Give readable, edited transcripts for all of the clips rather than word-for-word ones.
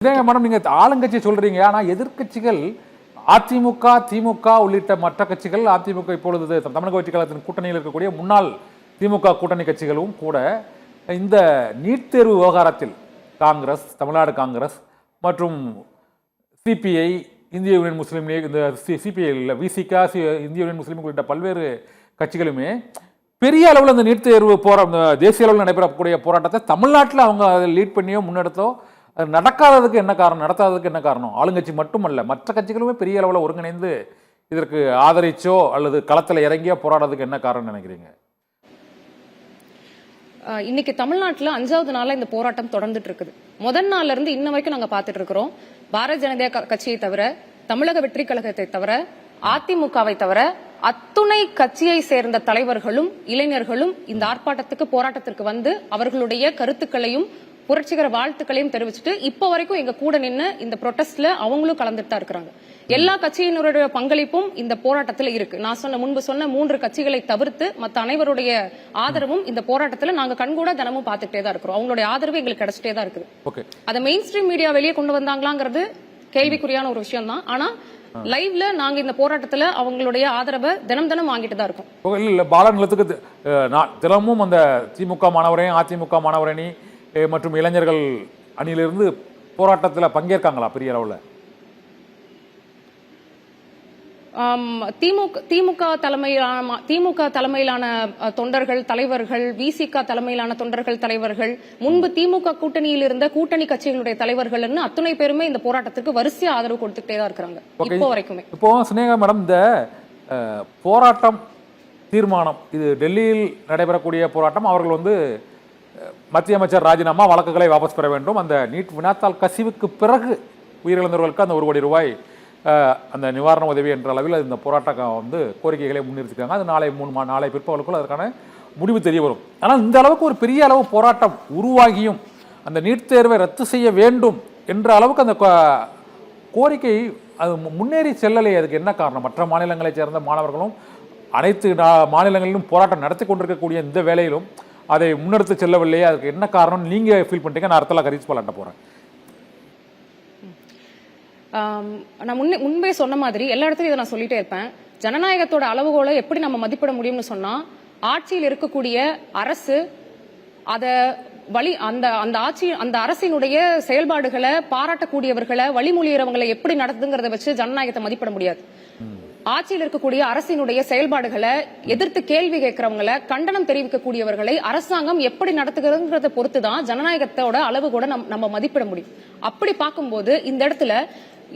இதேங்க madam, நீங்க ஆளுங்கட்சி சொல்றீங்க, ஆனா எதிர்க்கட்சிகள் அதிமுக, திமுக உள்ளிட்ட மற்ற கட்சிகள், அதிமுக இப்பொழுது தமிழக வெற்றி கழகத்தின் கூட்டணியில் இருக்கக்கூடிய முன்னாள் திமுக கூட்டணி கட்சிகளும் கூட இந்த நீட் தேர்வு விவகாரத்தில் காங்கிரஸ், தமிழ்நாடு காங்கிரஸ் மற்றும் சிபிஐ, இந்திய யூனியன் முஸ்லீம் லீக், இந்த சிபிஐ இல்லை விசிகா, இந்திய யூனியன் முஸ்லீம் உள்ளிட்ட பல்வேறு கட்சிகளுமே பெரிய அளவில் இந்த நீட் தேர்வு தேசிய அளவில் நடைபெறக்கூடிய போராட்டத்தை தமிழ்நாட்டில் அவங்க லீட் பண்ணியோ முன்னெடுத்தோ நடக்காததுக்கு என்ன காரணம், நடத்தாததுக்கு என்ன காரணம்? ஆளுங்கட்சி மட்டுமல்ல, மற்ற கட்சிகளுமே பெரிய அளவில் ஒருங்கிணைந்து இதற்கு ஆதரிச்சோ அல்லது களத்தில் இறங்கியோ போராடுறதுக்கு என்ன காரணம் நினைக்கிறீங்க? இன்னைக்கு தமிழ்நாட்டில் 5வது நாளா இந்த போராட்டம் தொடர்ந்துட்டு இருக்குது. முதல் நாள்ல இருந்து இன்ன வரைக்கும் நாங்க பாத்துட்டு இருக்கிறோம். பாரதிய ஜனதா கட்சியை தவிர, தமிழக வெற்றி கழகத்தை தவிர, அதிமுகவை தவிர அத்துணை கட்சியை சேர்ந்த தலைவர்களும் இளைஞர்களும் இந்த ஆர்ப்பாட்டத்துக்கு போராட்டத்திற்கு வந்து அவர்களுடைய கருத்துக்களையும் புரட்சிகர வாழ்த்துக்களையும் தெரிவிச்சுட்டு இப்ப வரைக்கும் எங்க கூட நின்று இந்த ப்ரொடெஸ்ட்ல அவங்களும் கலந்துட்டு தான் இருக்கிறாங்க. எல்லா கட்சியினருடைய பங்களிப்பும் இந்த போராட்டத்தில் இருக்கு. நான் முன்பு சொன்ன 3 கட்சிகளை தவிர்த்து மற்ற அனைவருடைய ஆதரவும் இந்த போராட்டத்தில் நாங்க கண்கூட தினமும் பார்த்துட்டே தான் இருக்கிறோம். அவங்களுடைய ஆதரவு எங்களுக்கு கிடைச்சிட்டே தான் இருக்குது. அதை மெயின் ஸ்ட்ரீம் மீடியா வெளியே கொண்டு வந்தாங்களாங்கிறது கேள்விக்குறியான ஒரு விஷயம் தான். ஆனா லைவ்ல நாங்க இந்த போராட்டத்துல அவங்களுடைய ஆதரவை தினம் வாங்கிட்டு தான் இருக்கோம். இல்ல பாலநிலத்துக்கு தினமும் அந்த திமுக மாணவரணி, அதிமுக மாணவரணி மற்றும் இளைஞர்கள் அணியிலிருந்து போராட்டத்தில் பங்கேற்காங்களா பெரிய அளவில்? திமுக தலைமையிலான தொண்டர்கள் தலைவர்கள், விசிக தலைமையிலான தொண்டர்கள் தலைவர்கள், முன்பு திமுக கூட்டணியில் இருந்த கூட்டணி கட்சிகளுடைய தலைவர்கள் அத்துணை பேருமே இந்த போராட்டத்துக்கு வரிசையா ஆதரவு கொடுத்துட்டே தான் இருக்கிறாங்க இப்போ வரைக்குமே. இப்போ சினேகா மேடம், இந்த போராட்டம் தீர்மானம் இது டெல்லியில் நடைபெறக்கூடிய போராட்டம். அவர்கள் மத்திய அமைச்சர் ராஜினாமா, வழக்குகளை வாபஸ் பெற வேண்டும், அந்த நீட் வினாத்தாள் கசிவுக்கு பிறகு உயிரிழந்தவர்களுக்கு அந்த 1 கோடி ரூபாய் அந்த நிவாரண உதவி என்ற அளவில் இந்த போராட்டம் கோரிக்கைகளை முன்னிறுத்திருக்காங்க. அது நாளை பிற்பகலுக்குள் அதற்கான முடிவு தெரிய வரும். ஆனால் இந்த அளவுக்கு ஒரு பெரிய அளவு போராட்டம் உருவாகியும் அந்த நீட் தேர்வை ரத்து செய்ய வேண்டும் என்ற அளவுக்கு அந்த கோரிக்கை அது முன்னேறி செல்லலை. அதுக்கு என்ன காரணம்? மற்ற மாநிலங்களைச் சேர்ந்த மாணவர்களும் அனைத்து மாநிலங்களிலும் போராட்டம் நடத்தி கொண்டிருக்கக்கூடிய இந்த வேளையிலும் அதை முன்னெடுத்து செல்லவில்லையே, அதுக்கு என்ன காரணம் நீங்க ஃபீல் பண்றீங்க? நான் அர்த்தலா கரீஸ் பாலாட்ட போறேன். நான் முன்பே சொன்ன மாதிரி எல்லா இடத்துலயும் இதை நான் சொல்லிட்டே இருப்பேன். ஜனநாயகத்தோட அளவுகோலை எப்படி நம்ம மதிப்பிட முடியும்னு சொன்னா, ஆட்சியில் இருக்கக்கூடிய அரசு அந்த அரசினுடைய செயல்பாடுகளை பாராட்டக்கூடியவர்களை, வழிமொழியறவங்களை எப்படி நடத்துங்கிறத வச்சு ஜனநாயகத்தை மதிப்பிட முடியாது. ஆட்சியில் இருக்கக்கூடிய அரசினுடைய செயல்பாடுகளை எதிர்த்து கேள்வி கேட்கிறவங்களை, கண்டனம் தெரிவிக்கக்கூடியவர்களை அரசாங்கம் எப்படி நடத்துகிறத பொறுத்துதான் ஜனநாயகத்தோட அளவு கூட நம்ம மதிப்பிட முடியும். அப்படி பார்க்கும்போது இந்த இடத்துல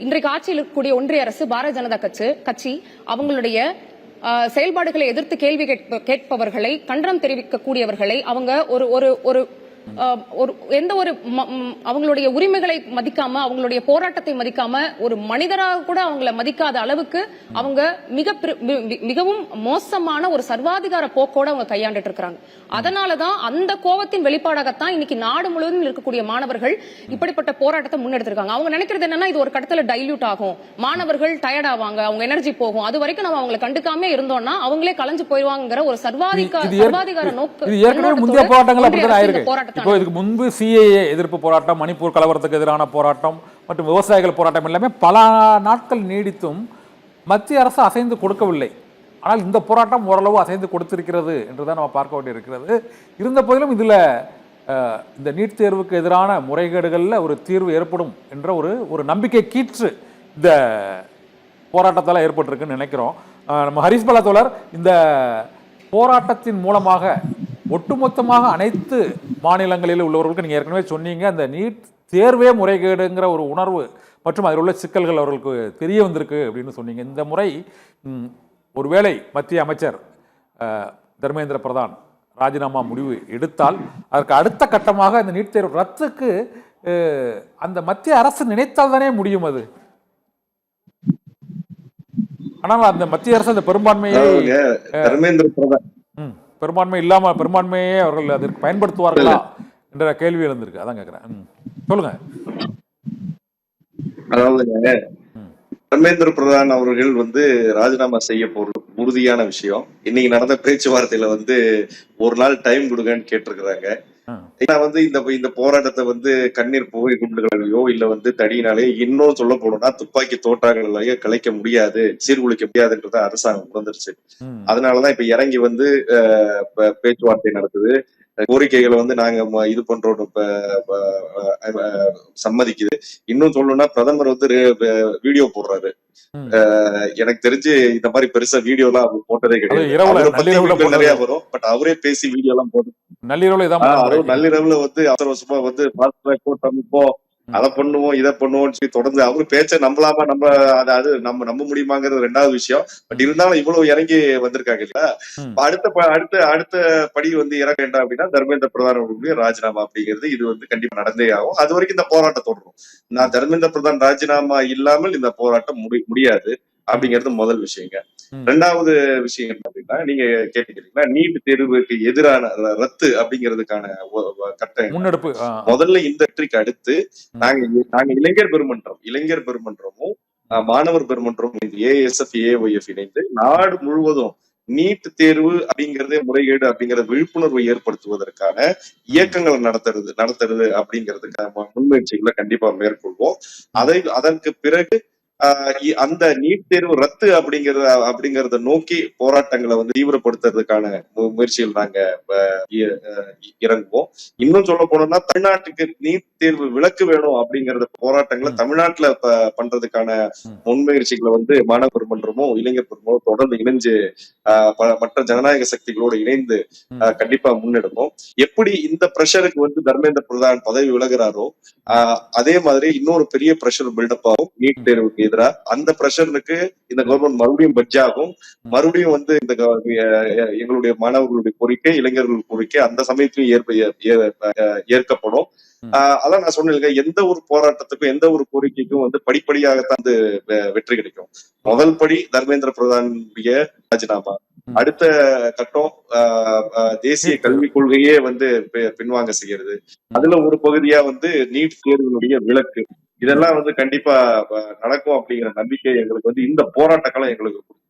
இன்றைக்கு ஆட்சியில் இருக்கக்கூடிய ஒன்றிய அரசு, பாரதிய ஜனதா கட்சி அவங்களுடைய செயல்பாடுகளை எதிர்த்து கேள்வி கேட்பவர்களை, கண்டனம் தெரிவிக்கக்கூடியவர்களை அவங்க ஒரு எந்த ஒரு அவங்களுடைய உரிமைகளை மதிக்காம, அவங்களுடைய போராட்டத்தை மதிக்காம, ஒரு மனிதராக கூட அவங்களை மதிக்காத அளவுக்கு அவங்க மிகவும் மோசமான ஒரு சர்வாதிகார போக்கோட அவங்க கையாண்டுட்டு இருக்காங்க. அதனாலதான் அந்த கோபத்தின் வெளிப்பாடாகத்தான் இன்னைக்கு நாடு முழுவதும் இருக்கக்கூடிய மாணவர்கள் இப்படிப்பட்ட போராட்டத்தை முன்னெடுத்திருக்காங்க. அவங்க நினைக்கிறது என்னன்னா, இது ஒரு கட்டத்துல டைல்யூட் ஆகும், மாணவர்கள் டயர்ட் ஆவாங்க, அவங்க எனர்ஜி போகும், அது வரைக்கும் நம்ம அவங்களை கண்டுக்காம இருந்தோம்னா அவங்களே கலைஞ்சு போயிருவாங்கிற ஒரு சர்வாதிகார நோக்கு. இப்போ இதுக்கு முன்பு சிஏஏ எதிர்ப்பு போராட்டம், மணிப்பூர் கலவரத்துக்கு எதிரான போராட்டம் மற்றும் விவசாயிகள் போராட்டம் எல்லாமே பல நாட்கள் நீடித்தும் மத்திய அரசு அசைந்து கொடுக்கவில்லை. ஆனால் இந்த போராட்டம் ஓரளவு அசைந்து கொடுத்திருக்கிறது என்றுதான் நம்ம பார்க்க வேண்டியிருக்கிறது. இருந்த போதிலும் இதில் இந்த நீட் தேர்வுக்கு எதிரான முறைகேடுகளில் ஒரு தீர்வு ஏற்படும் என்ற ஒரு நம்பிக்கை கீற்று இந்த போராட்டத்தால் ஏற்பட்டிருக்குன்னு நினைக்கிறோம். நம்ம ஹரிஸ் பாலா தோழர், இந்த போராட்டத்தின் மூலமாக ஒட்டுமொத்தமாக அனைத்து மாநிலங்களில் உள்ளவர்களுக்கு நீங்கள் ஏற்கனவே சொன்னீங்க, அந்த நீட் தேர்வே முறைகேடுங்கிற ஒரு உணர்வு மற்றும் அதில் உள்ள சிக்கல்கள் அவர்களுக்கு தெரிய வந்திருக்கு அப்படின்னு சொன்னீங்க. இந்த முறை ஒருவேளை மத்திய அமைச்சர் தர்மேந்திர பிரதான் ராஜினாமா முடிவு எடுத்தால் அதற்கு அடுத்த கட்டமாக இந்த நீட் தேர்வு ரத்துக்கு அந்த மத்திய அரசு நினைத்தால் தானே முடியும். அது ஆனால் அந்த மத்திய அரசு அந்த பெரும்பான்மையை பெரும்பான்மை இல்லாம பெரும்பான்மையே அவர்கள் அதற்கு பயன்படுத்துவார்களா என்ற கேள்வி எழுந்திருக்கு. அதான் கேட்கிறேன், சொல்லுங்க. அதாவது தர்மேந்திர பிரதான் அவர்கள் ராஜினாமா செய்ய போறது உறுதியான விஷயம். இன்னைக்கு நடந்த பேச்சுவார்த்தையில ஒரு நாள் டைம் கொடுங்கன்னு கேட்டிருக்கிறாங்க. ஏன்னா வந்து இந்த போராட்டத்தை வந்து கண்ணீர் புகை குண்டுகளையோ இல்ல வந்து தடியினாலே இன்னும் சொல்ல போனோம்னா துப்பாக்கி தோட்டாக்களையோ கலைக்க முடியாது, சீர்குலைக்க முடியாதுன்றத அரசாங்கம் உணர்ந்துருச்சு. ம். அதனாலதான் இப்ப இறங்கி வந்து பேச்சுவார்த்தை நடத்துது. கோரிக்கைகளை வந்து நாங்க இது பண்றோம் இப்ப சம்மதிக்குது. இன்னும் சொல்லணும்னா பிரதமர் வந்து வீடியோ போடுறாரு. ம். எனக்கு தெரிஞ்சு இந்த மாதிரி பெருசா வீடியோ எல்லாம் அவர் போட்டதே அது கிடையாது. இரவுல அவரை பத்தி நள்ளிரவுல வீடியோ போட்டது. நிறைய வரும். பட் அவரே பேசி வீடியோ எல்லாம் போட்டு நள்ளிரவுல இதான் முதல் முறை. அதுவும் நள்ளிரவுல வந்து அவசர அவசரமா வந்து ஃபாஸ்ட் ட்ராக் கோர்ட் அமைப்போம், ம். அதை பண்ணுவோம் இதை பண்ணுவோம்னு சொல்லி தொடர்ந்து அவரு பேச்ச நம்பலாமா அது நம்ம நம்ப முடியுமாங்கிறது 2வது விஷயம். பட் ம். இருந்தாலும் இவ்வளவு இறங்கி வந்திருக்காங்க இல்லையா? ம். அடுத்த படி வந்து இறங்க வேண்டாம் அப்படின்னா தர்மேந்திர பிரதான் அவர்களுடைய ராஜினாமா அப்படிங்கிறது இது வந்து கண்டிப்பா நடந்தே ஆகும். அது வரைக்கும் இந்த போராட்டம் தொடரும். நான் தர்மேந்திர பிரதான் ராஜினாமா இல்லாமல் இந்த போராட்டம் முடியாது ம். அப்படிங்கிறது முதல் விஷயங்க. ம். 2வது விஷயம் என்ன அப்படின்னா, நீங்க கேட்டுக்கிறீங்களா நீட் தேர்வுக்கு எதிரான ரத்து அப்படிங்கிறதுக்கான கட்டம் என்ன? முன்னெடுப்பு. முதல்ல இந்த வெற்றிக்கு அடுத்து ம். நாங்க இளைஞர் பெருமன்றமும் மாணவர் பெருமன்றமும் ஏஎஸ்எஃப் ஏஒய்எஃப் இணைந்து நாடு முழுவதும் நீட் தேர்வு அப்படிங்கறதே முறைகேடு அப்படிங்கிற விழிப்புணர்வை ஏற்படுத்துவதற்கான இயக்கங்களை நடத்துறது அப்படிங்கிறதுக்கான முன்முயற்சிகளை கண்டிப்பா மேற்கொள்வோம். அதற்கு பிறகு அந்த நீட் தேர்வு ரத்து அப்படிங்கறத நோக்கி போராட்டங்களை வந்து தீவிரப்படுத்துறதுக்கான முயற்சிகள் நாங்க இறங்குவோம். இன்னும் சொல்ல போனோம்னா தமிழ்நாட்டுக்கு நீட் தேர்வு விலக்கு வேணும் அப்படிங்கறத போராட்டங்களை தமிழ்நாட்டுல பண்றதுக்கான முன்முயற்சிகளை வந்து மாணவர் மன்றமும் இளைஞர் பெருமன்றமும் தொடர்ந்து இணைஞ்சு மற்ற ஜனநாயக சக்திகளோடு இணைந்து கண்டிப்பா முன்னெடுப்போம். எப்படி இந்த பிரஷருக்கு வந்து தர்மேந்திர பிரதான் பதவி விலகுறாரோ அதே மாதிரி இன்னொரு பெரிய பிரஷர் பில்டப் ஆகும் நீட் தேர்வுக்கு எதிராக. அந்த பிரஷருக்கு இந்த கவர்மெண்ட் மறுபடியும் பட்ஜ் ஆகும். மறுபடியும் வந்து இந்த எங்களுடைய மாணவர்களுடைய கோரிக்கை, இளைஞர்கள் கோரிக்கை அந்த சமயத்திலும் ஏற்கப்படும். அதான் நான் சொன்னேன், எந்த ஒரு போராட்டத்துக்கும் எந்த ஒரு கோரிக்கைக்கும் வந்து படிப்படியாகத்தான் வந்து வெற்றி கிடைக்கும். முதல் படி தர்மேந்திர பிரதானுடைய ராஜினாமா. அடுத்த கட்டம் தேசிய கல்விக் கொள்கையே வந்து பின்வாங்க செய்யறது. அதுல ஒரு பகுதியா வந்து நீட் தேர்வினுடைய விலக்கு. இதெல்லாம் வந்து கண்டிப்பா நடக்கும் அப்படிங்கிற நம்பிக்கை எங்களுக்கு வந்து இந்த போராட்ட காலம் எங்களுக்கு